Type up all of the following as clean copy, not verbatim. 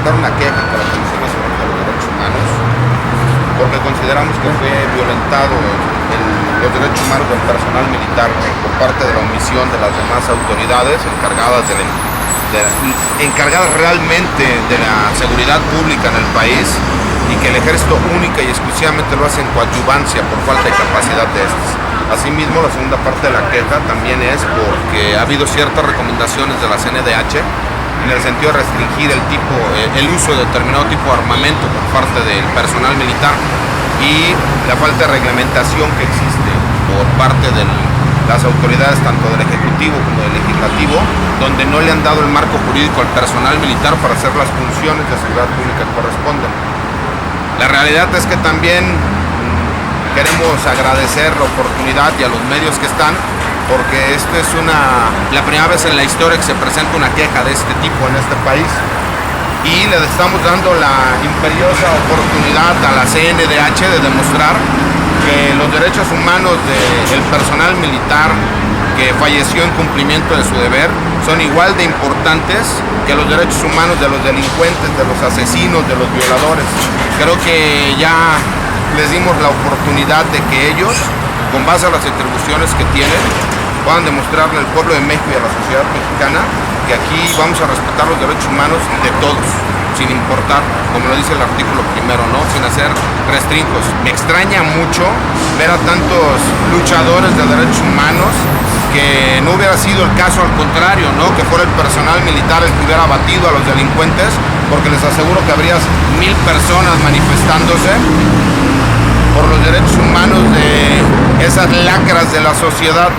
presentar una queja para la Comisión Nacional de los Derechos Humanos porque consideramos que fue violentado los derechos humanos del personal militar por parte de la omisión de las demás autoridades encargadas encargadas realmente de la seguridad pública en el país, y que el ejército única y exclusivamente lo hace en coadyuvancia por falta de capacidad de estos. Asimismo, la segunda parte de la queja también es porque ha habido ciertas recomendaciones de la CNDH en el sentido de restringir el uso de determinado tipo de armamento por parte del personal militar, y la falta de reglamentación que existe por parte de las autoridades tanto del Ejecutivo como del Legislativo, donde no le han dado el marco jurídico al personal militar para hacer las funciones de seguridad pública que corresponden. La realidad es que también queremos agradecer la oportunidad y a los medios que están, porque esta es la primera vez en la historia que se presenta una queja de este tipo en este país, y le estamos dando la imperiosa oportunidad a la CNDH de demostrar que los derechos humanos del personal militar que falleció en cumplimiento de su deber son igual de importantes que los derechos humanos de los delincuentes, de los asesinos, de los violadores. Creo que ya les dimos la oportunidad de que ellos, con base a las atribuciones que tienen, puedan demostrarle al pueblo de México y a la sociedad mexicana que aquí vamos a respetar los derechos humanos de todos, sin importar, como lo dice el artículo primero, ¿no? Sin hacer restrincos. Me extraña mucho ver a tantos luchadores de derechos humanos que no hubiera sido el caso, al contrario, ¿no? Que fuera el personal militar el que hubiera abatido a los delincuentes, porque les aseguro que habría 1000 personas manifestándose por los derechos humanos de esas lacras de la sociedad.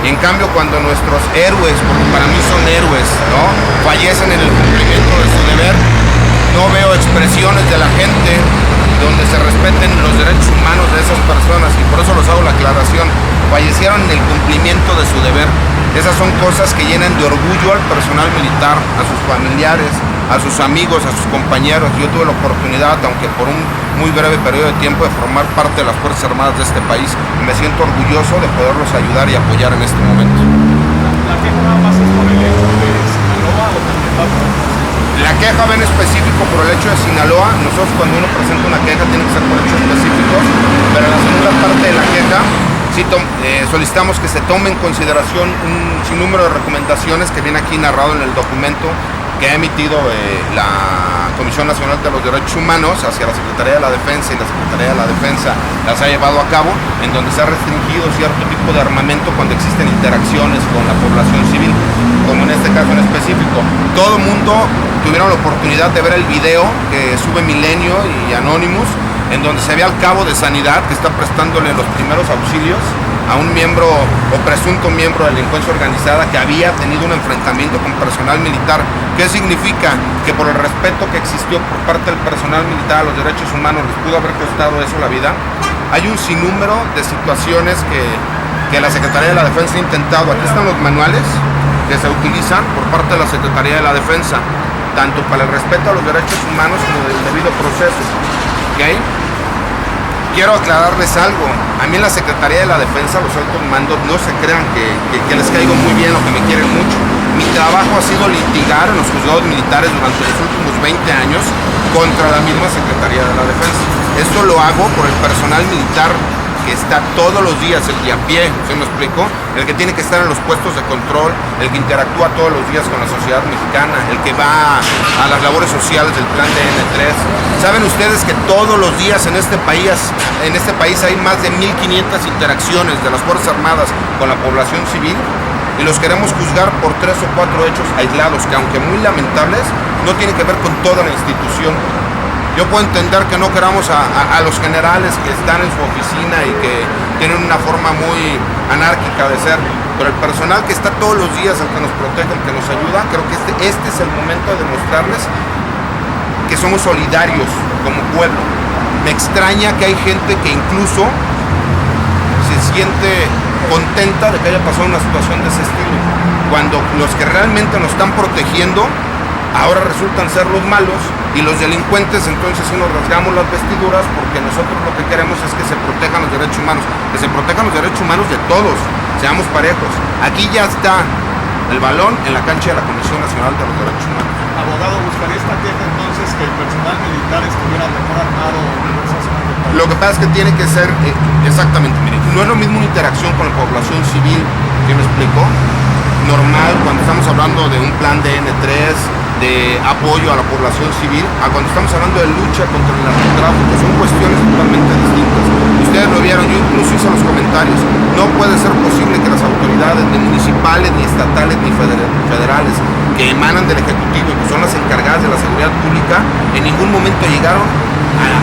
Y en cambio, cuando nuestros héroes, porque para mí son héroes, ¿no?, fallecen en el cumplimiento de su deber, no veo expresiones de la gente donde se respeten los derechos humanos de esas personas, y por eso les hago la aclaración. Fallecieron en el cumplimiento de su deber. Esas son cosas que llenan de orgullo al personal militar, a sus familiares, a sus amigos, a sus compañeros. Yo tuve la oportunidad, aunque por un muy breve periodo de tiempo, de formar parte de las Fuerzas Armadas de este país, y me siento orgulloso de poderlos ayudar y apoyar en este momento. ¿La queja nada más es por el hecho de Sinaloa o también va por otros? La queja va en específico por el hecho de Sinaloa. Nosotros, cuando uno presenta una queja, tiene que ser por hechos específicos, pero en la segunda parte de la queja sí solicitamos que se tome en consideración un sinnúmero de recomendaciones que viene aquí narrado en el documento que ha emitido la Comisión Nacional de los Derechos Humanos hacia la Secretaría de la Defensa, y la Secretaría de la Defensa las ha llevado a cabo, en donde se ha restringido cierto tipo de armamento cuando existen interacciones con la población civil, como en este caso en específico. Todo el mundo tuvieron la oportunidad de ver el video que sube Milenio y Anonymous, en donde se ve al cabo de Sanidad que está prestándole los primeros auxilios a un miembro o presunto miembro de la delincuencia organizada que había tenido un enfrentamiento con personal militar. ¿Qué significa? Que por el respeto que existió por parte del personal militar a los derechos humanos les pudo haber costado eso la vida. Hay un sinnúmero de situaciones que la Secretaría de la Defensa ha intentado. Aquí están los manuales que se utilizan por parte de la Secretaría de la Defensa, tanto para el respeto a los derechos humanos como del debido proceso. ¿Okay? Quiero aclararles algo. A mí en la Secretaría de la Defensa, los altos mandos, no se crean que les caigo muy bien o que me quieren mucho. Mi trabajo ha sido litigar en los juzgados militares durante los últimos 20 años contra la misma Secretaría de la Defensa. Esto lo hago por el personal militar que está todos los días, el de a pie, ¿se me explico? El que tiene que estar en los puestos de control, el que interactúa todos los días con la sociedad mexicana, el que va a las labores sociales del plan de N3. ¿Saben ustedes que todos los días en este país hay más de 1500 interacciones de las Fuerzas Armadas con la población civil? Y los queremos juzgar por 3 o 4 hechos aislados que, aunque muy lamentables, no tienen que ver con toda la institución. Yo puedo entender que no queramos a los generales que están en su oficina y que tienen una forma muy anárquica de ser, pero el personal que está todos los días, el que nos protege, el que nos ayuda, creo que este es el momento de demostrarles que somos solidarios como pueblo. Me extraña que hay gente que incluso se siente contenta de que haya pasado una situación de ese estilo, cuando los que realmente nos están protegiendo ahora resultan ser los malos, y los delincuentes. Entonces sí nos rasgamos las vestiduras, porque nosotros lo que queremos es que se protejan los derechos humanos, que se protejan los derechos humanos de todos, seamos parejos. Aquí ya está el balón en la cancha de la Comisión Nacional de los Derechos Humanos. Abogado, ¿buscaría esta queja entonces que el personal militar estuviera mejor armado en diversas zonas del país? Lo que pasa es que tiene que ser, exactamente, mire, no es lo mismo una interacción con la población civil, ¿sí me explico? Normal, cuando estamos hablando de un plan de N3, de apoyo a la población civil, a cuando estamos hablando de lucha contra el narcotráfico, son cuestiones totalmente distintas. Ustedes lo vieron, yo incluso hice los comentarios, no puede ser posible que las autoridades ni municipales, ni estatales, ni federales, que emanan del Ejecutivo y que son las encargadas de la seguridad pública, en ningún momento llegaron a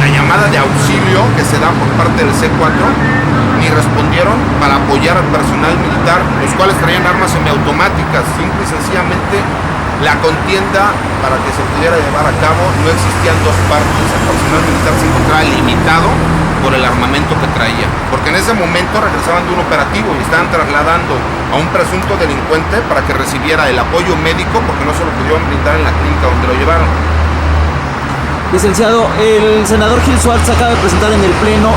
la llamada de auxilio que se da por parte del C4, ni respondieron para apoyar al personal militar, los cuales traían armas semiautomáticas. Simple y sencillamente la contienda para que se pudiera llevar a cabo no existían dos partes. El personal militar se encontraba limitado por el armamento que traía, porque en ese momento regresaban de un operativo y estaban trasladando a un presunto delincuente para que recibiera el apoyo médico, porque no se lo pudieron brindar en la clínica donde lo llevaron. Licenciado, el senador Gil Suárez acaba de presentar en el Pleno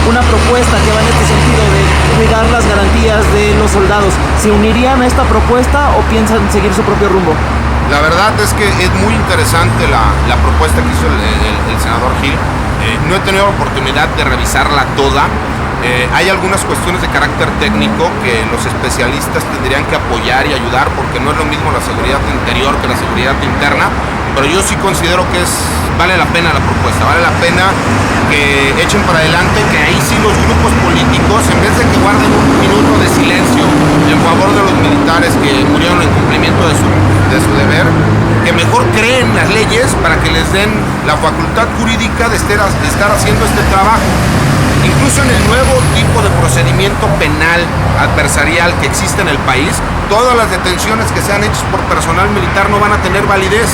una propuesta que va en este sentido de cuidar las garantías de los soldados. ¿Se unirían a esta propuesta o piensan seguir su propio rumbo? La verdad es que es muy interesante la propuesta que hizo el senador Gil. No he tenido la oportunidad de revisarla toda. Hay algunas cuestiones de carácter técnico que los especialistas tendrían que apoyar y ayudar, porque no es lo mismo la seguridad interior que la seguridad interna, pero yo sí considero que vale la pena la propuesta, vale la pena que echen para adelante, que ahí sí los grupos políticos, en vez de que guarden un minuto de silencio en favor de los militares que murieron en cumplimiento de su deber, que mejor creen las leyes para que les den la facultad jurídica de estar haciendo este trabajo. Incluso en el nuevo tipo de procedimiento penal adversarial que existe en el país, todas las detenciones que sean hechas por personal militar no van a tener validez.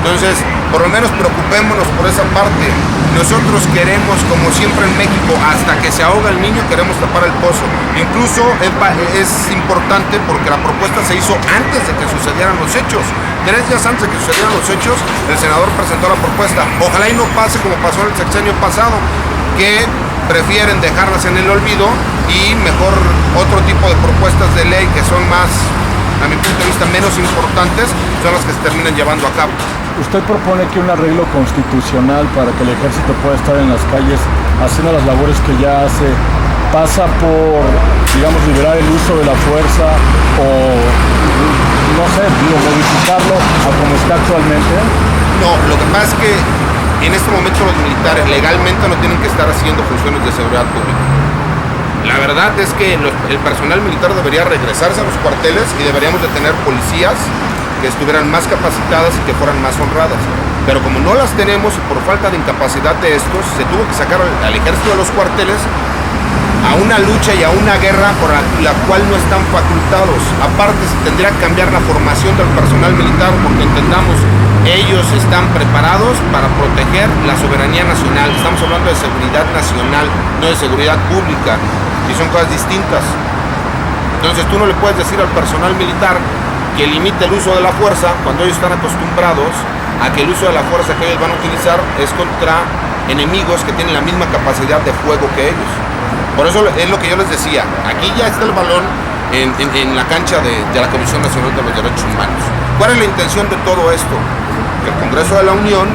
Entonces, por lo menos preocupémonos por esa parte. Nosotros queremos, como siempre en México, hasta que se ahoga el niño, queremos tapar el pozo. Incluso es importante porque la propuesta se hizo antes de que sucedieran los hechos. 3 días antes de que sucedieran los hechos, el senador presentó la propuesta. Ojalá y no pase como pasó en el sexenio pasado, que prefieren dejarlas en el olvido y mejor otro tipo de propuestas de ley que son más, a mi punto de vista, menos importantes, son las que se terminan llevando a cabo. Usted propone que un arreglo constitucional para que el ejército pueda estar en las calles haciendo las labores que ya hace, pasa por, digamos, liberar el uso de la fuerza o, no sé, modificarlo a como está actualmente. No, lo que pasa es que en este momento los militares legalmente no tienen que estar haciendo funciones de seguridad pública. La verdad es que el personal militar debería regresarse a los cuarteles y deberíamos de tener policías que estuvieran más capacitadas y que fueran más honradas. Pero como no las tenemos y por falta de incapacidad de estos, se tuvo que sacar al ejército de los cuarteles a una lucha y a una guerra por la cual no están facultados. Aparte, se tendría que cambiar la formación del personal militar, porque entendamos, ellos están preparados para proteger la soberanía nacional. Estamos hablando de seguridad nacional, no de seguridad pública, y son cosas distintas. Entonces tú no le puedes decir al personal militar que limite el uso de la fuerza cuando ellos están acostumbrados a que el uso de la fuerza que ellos van a utilizar es contra enemigos que tienen la misma capacidad de fuego que ellos. Por eso es lo que yo les decía, aquí ya está el balón en la cancha de la Comisión Nacional de los Derechos Humanos. ¿Cuál es la intención de todo esto? Que el Congreso de la Unión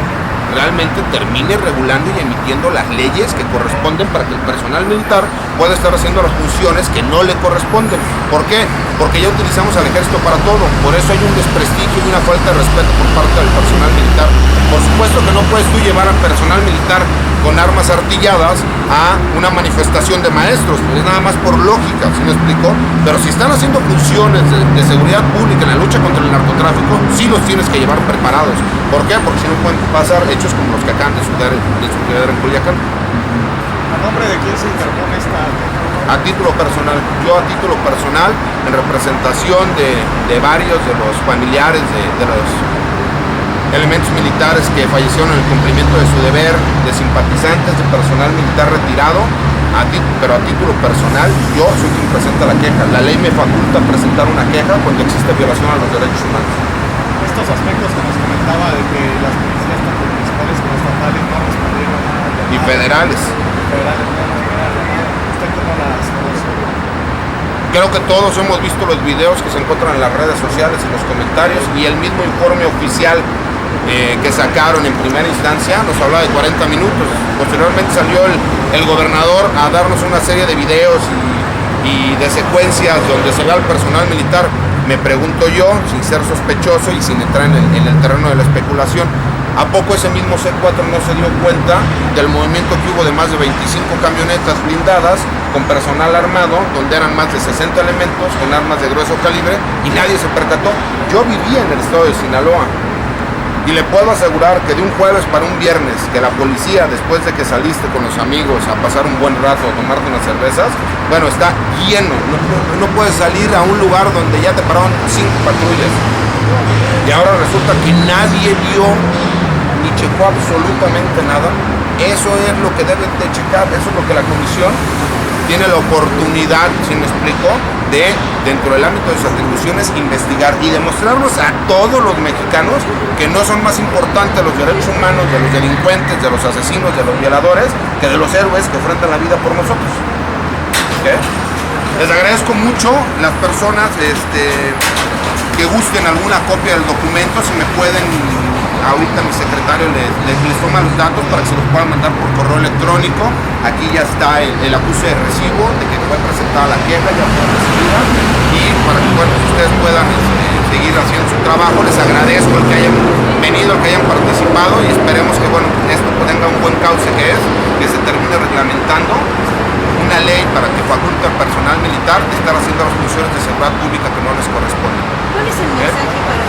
realmente termine regulando y emitiendo las leyes que corresponden para que el personal militar pueda estar haciendo las funciones que no le corresponden. ¿Por qué? Porque ya utilizamos al ejército para todo. Por eso hay un desprestigio y una falta de respeto por parte del personal militar. Por supuesto que no puedes tú llevar al personal militar con armas artilladas a una manifestación de maestros, es nada más por lógica, ¿sí me explico? Pero si están haciendo funciones de seguridad pública en la lucha contra el narcotráfico, sí los tienes que llevar preparados. ¿Por qué? Porque si no pueden pasar hechos como los que acaban de suceder en Culiacán. ¿A nombre de quién se interpone esta? A título personal, yo a título personal, en representación de varios de los familiares de los elementos militares que fallecieron en el cumplimiento de su deber, de simpatizantes, de personal militar retirado, pero a título personal, yo soy quien presenta la queja. La ley me faculta presentar una queja cuando existe violación a los derechos humanos. Estos aspectos que nos comentaba de que las policías tanto municipales como estatales no respondieron a Y federales. ¿Usted cómo las conoce? Creo que todos hemos visto los videos que se encuentran en las redes sociales y los comentarios y el mismo informe oficial que sacaron en primera instancia nos hablaba de 40 minutos. Posteriormente salió el gobernador a darnos una serie de videos y de secuencias donde se ve al personal militar. Me pregunto yo, sin ser sospechoso y sin entrar en el terreno de la especulación, ¿a poco ese mismo C4 no se dio cuenta del movimiento que hubo de más de 25 camionetas blindadas con personal armado, donde eran más de 60 elementos con armas de grueso calibre y nadie se percató? Yo vivía en el estado de Sinaloa y le puedo asegurar que de un jueves para un viernes, que la policía, después de que saliste con los amigos a pasar un buen rato, a tomarte unas cervezas, bueno, está lleno. No puedes salir a un lugar donde ya te pararon 5 patrullas. Y ahora resulta que nadie vio ni checó absolutamente nada. Eso es lo que deben de checar, eso es lo que la comisión tiene la oportunidad, si me explico, de, dentro del ámbito de sus atribuciones, investigar y demostrarnos a todos los mexicanos que no son más importantes los derechos humanos de los delincuentes, de los asesinos, de los violadores, que de los héroes que ofrendan la vida por nosotros. ¿Okay? Les agradezco mucho las personas que gusten alguna copia del documento, si me pueden, ahorita mi secretario les toma los datos para que se los puedan mandar por correo electrónico. Aquí ya está el acuse de recibo de que fue presentada la queja, ya fue recibida, y para que bueno, ustedes puedan seguir haciendo su trabajo. Les agradezco el que hayan venido, el que hayan participado, y esperemos que bueno, esto tenga un buen cauce, que se termine reglamentando una ley para que faculte al personal militar de estar haciendo las funciones de seguridad pública que no les corresponden. ¿Cuál es el mensaje para